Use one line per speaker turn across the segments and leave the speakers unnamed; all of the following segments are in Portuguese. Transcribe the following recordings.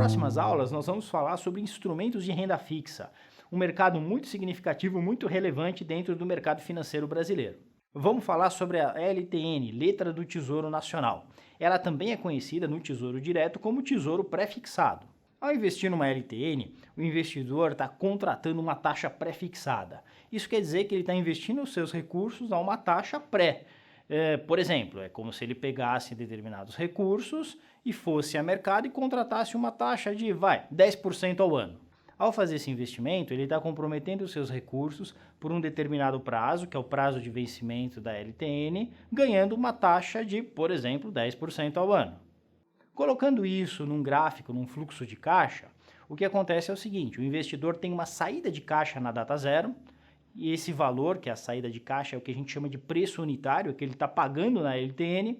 próximas aulas nós vamos falar sobre instrumentos de renda fixa, um mercado muito significativo, muito relevante dentro do mercado financeiro brasileiro. Vamos falar sobre a LTN, Letra do Tesouro Nacional. Ela também é conhecida no Tesouro Direto como Tesouro Pré-fixado. Ao investir numa LTN, o investidor está contratando uma taxa pré-fixada. Isso quer dizer que ele está investindo os seus recursos a uma taxa pré. Por exemplo, é como se ele pegasse determinados recursos e fosse a mercado e contratasse uma taxa de 10% ao ano. Ao fazer esse investimento, ele está comprometendo os seus recursos por um determinado prazo, que é o prazo de vencimento da LTN, ganhando uma taxa de, por exemplo, 10% ao ano. Colocando isso num gráfico, num fluxo de caixa, o que acontece é o seguinte: o investidor tem uma saída de caixa na data zero, e esse valor, que é a saída de caixa, é o que a gente chama de preço unitário, que ele está pagando na LTN.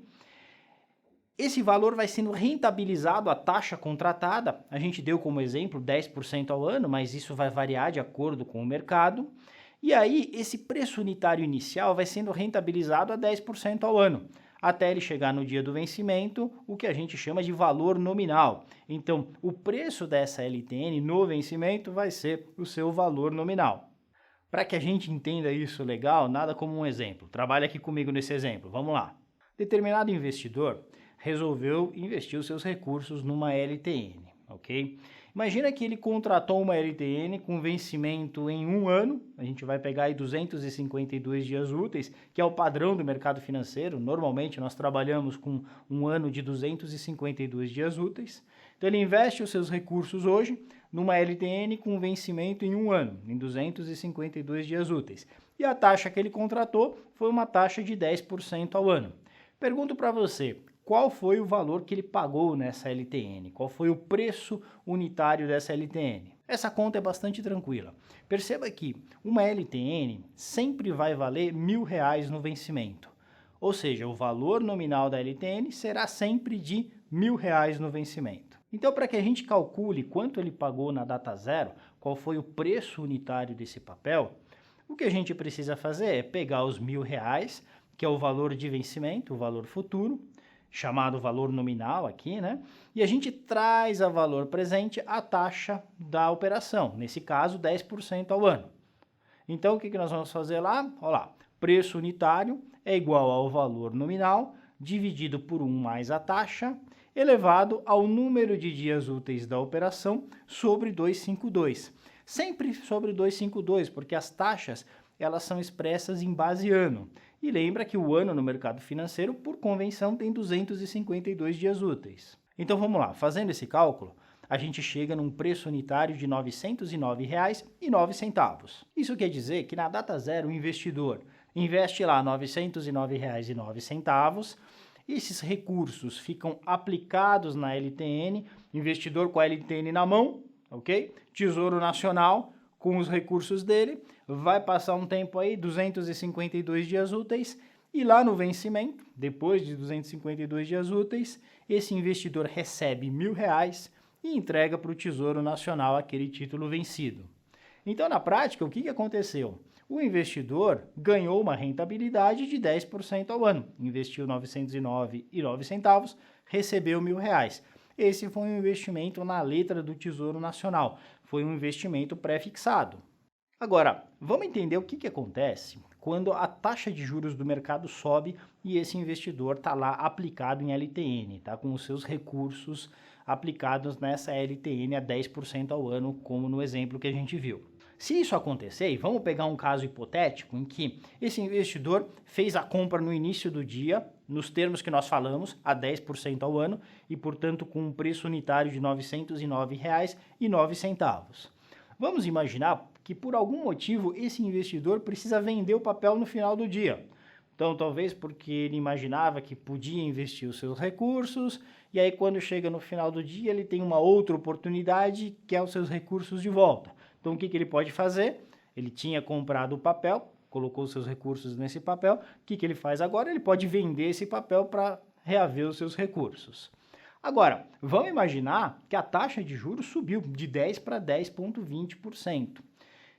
Esse valor vai sendo rentabilizado à taxa contratada, a gente deu como exemplo 10% ao ano, mas isso vai variar de acordo com o mercado. E aí, esse preço unitário inicial vai sendo rentabilizado a 10% ao ano, até ele chegar no dia do vencimento, o que a gente chama de valor nominal. Então, o preço dessa LTN no vencimento vai ser o seu valor nominal. Para que a gente entenda isso legal, nada como um exemplo. Trabalha aqui comigo nesse exemplo, vamos lá. Determinado investidor resolveu investir os seus recursos numa LTN, ok? Imagina que ele contratou uma LTN com vencimento em 1 ano, a gente vai pegar aí 252 dias úteis, que é o padrão do mercado financeiro. Normalmente nós trabalhamos com um ano de 252 dias úteis. Então ele investe os seus recursos hoje numa LTN com vencimento em 1 ano, em 252 dias úteis. E a taxa que ele contratou foi uma taxa de 10% ao ano. Pergunto para você, qual foi o valor que ele pagou nessa LTN? Qual foi o preço unitário dessa LTN? Essa conta é bastante tranquila. Perceba que uma LTN sempre vai valer R$1.000 no vencimento. Ou seja, o valor nominal da LTN será sempre de R$1.000 no vencimento. Então, para que a gente calcule quanto ele pagou na data zero, qual foi o preço unitário desse papel, o que a gente precisa fazer é pegar os R$1.000, que é o valor de vencimento, o valor futuro, chamado valor nominal aqui, né? E a gente traz a valor presente a taxa da operação, nesse caso 10% ao ano. Então o que nós vamos fazer lá? Olha lá, preço unitário é igual ao valor nominal dividido por 1 mais a taxa, elevado ao número de dias úteis da operação sobre 252. Sempre sobre 252, porque as taxas elas são expressas em base ano. E lembra que o ano no mercado financeiro, por convenção, tem 252 dias úteis. Então vamos lá, fazendo esse cálculo, a gente chega num preço unitário de R$ 909,09. Isso quer dizer que na data zero o investidor investe lá R$ 909,09, esses recursos ficam aplicados na LTN, investidor com a LTN na mão, ok? Tesouro Nacional com os recursos dele, vai passar um tempo aí, 252 dias úteis, e lá no vencimento, depois de 252 dias úteis, esse investidor recebe R$1.000 e entrega para o Tesouro Nacional aquele título vencido. Então, na prática, o que aconteceu? O investidor ganhou uma rentabilidade de 10% ao ano, investiu R$ 909,09, recebeu R$1.000. Esse foi um investimento na letra do Tesouro Nacional, foi um investimento pré-fixado. Agora, vamos entender o que acontece quando a taxa de juros do mercado sobe e esse investidor está lá aplicado em LTN, tá? Com os seus recursos aplicados nessa LTN a 10% ao ano, como no exemplo que a gente viu. Se isso acontecer, e vamos pegar um caso hipotético em que esse investidor fez a compra no início do dia, nos termos que nós falamos, a 10% ao ano, e portanto com um preço unitário de R$ 909,09. Vamos imaginar que por algum motivo esse investidor precisa vender o papel no final do dia. Então, talvez porque ele imaginava que podia investir os seus recursos, e aí quando chega no final do dia ele tem uma outra oportunidade que é os seus recursos de volta. Então, o que ele pode fazer? Ele tinha comprado o papel, colocou seus recursos nesse papel, o que ele faz agora? Ele pode vender esse papel para reaver os seus recursos. Agora, vamos imaginar que a taxa de juros subiu de 10 para 10,20%.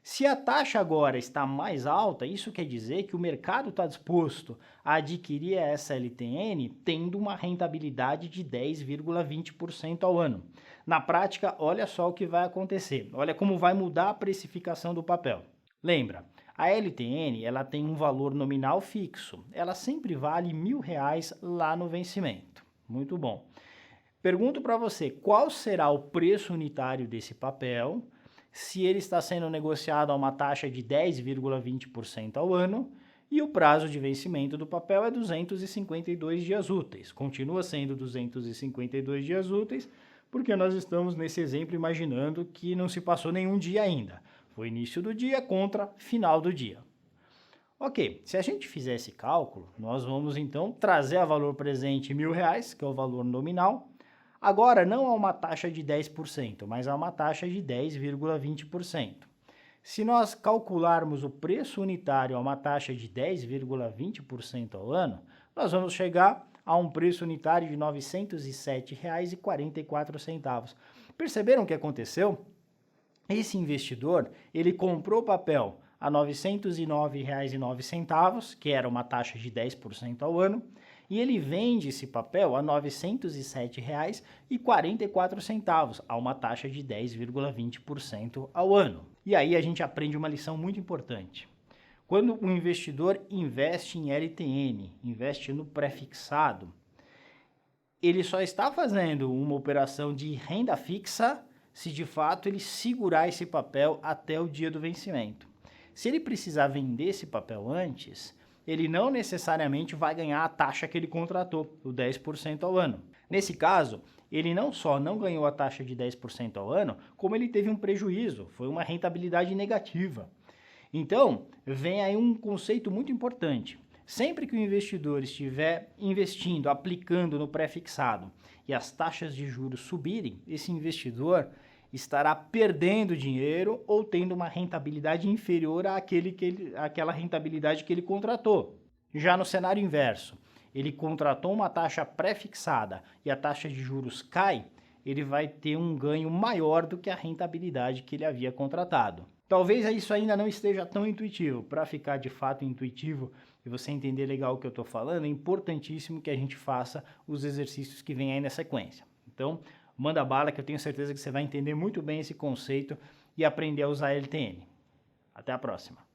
Se a taxa agora está mais alta, isso quer dizer que o mercado está disposto a adquirir essa LTN tendo uma rentabilidade de 10,20% ao ano. Na prática, olha só o que vai acontecer. Olha como vai mudar a precificação do papel. Lembra, a LTN ela tem um valor nominal fixo. Ela sempre vale R$ 1.000 lá no vencimento. Muito bom. Pergunto para você, qual será o preço unitário desse papel se ele está sendo negociado a uma taxa de 10,20% ao ano e o prazo de vencimento do papel é 252 dias úteis. Continua sendo 252 dias úteis, porque nós estamos nesse exemplo imaginando que não se passou nenhum dia ainda. Foi início do dia contra final do dia. Ok, se a gente fizer esse cálculo, nós vamos então trazer a valor presente R$ 1.000, que é o valor nominal. Agora não há uma taxa de 10%, mas há uma taxa de 10,20%. Se nós calcularmos o preço unitário a uma taxa de 10,20% ao ano, nós vamos chegar a um preço unitário de R$ 907,44. Perceberam o que aconteceu? Esse investidor, ele comprou papel a R$ 909,09, que era uma taxa de 10% ao ano, e ele vende esse papel a R$ 907,44, a uma taxa de 10,20% ao ano. E aí a gente aprende uma lição muito importante. Quando o investidor investe em LTN, investe no pré-fixado, ele só está fazendo uma operação de renda fixa se de fato ele segurar esse papel até o dia do vencimento. Se ele precisar vender esse papel antes, ele não necessariamente vai ganhar a taxa que ele contratou, o 10% ao ano. Nesse caso, ele não só não ganhou a taxa de 10% ao ano, como ele teve um prejuízo, foi uma rentabilidade negativa. Então, vem aí um conceito muito importante. Sempre que o investidor estiver investindo, aplicando no pré-fixado e as taxas de juros subirem, esse investidor estará perdendo dinheiro ou tendo uma rentabilidade inferior àquela rentabilidade que ele contratou. Já no cenário inverso, ele contratou uma taxa pré-fixada e a taxa de juros cai, ele vai ter um ganho maior do que a rentabilidade que ele havia contratado. Talvez isso ainda não esteja tão intuitivo. Para ficar de fato intuitivo e você entender legal o que eu estou falando, é importantíssimo que a gente faça os exercícios que vêm aí na sequência. Então, manda bala que eu tenho certeza que você vai entender muito bem esse conceito e aprender a usar LTN. Até a próxima.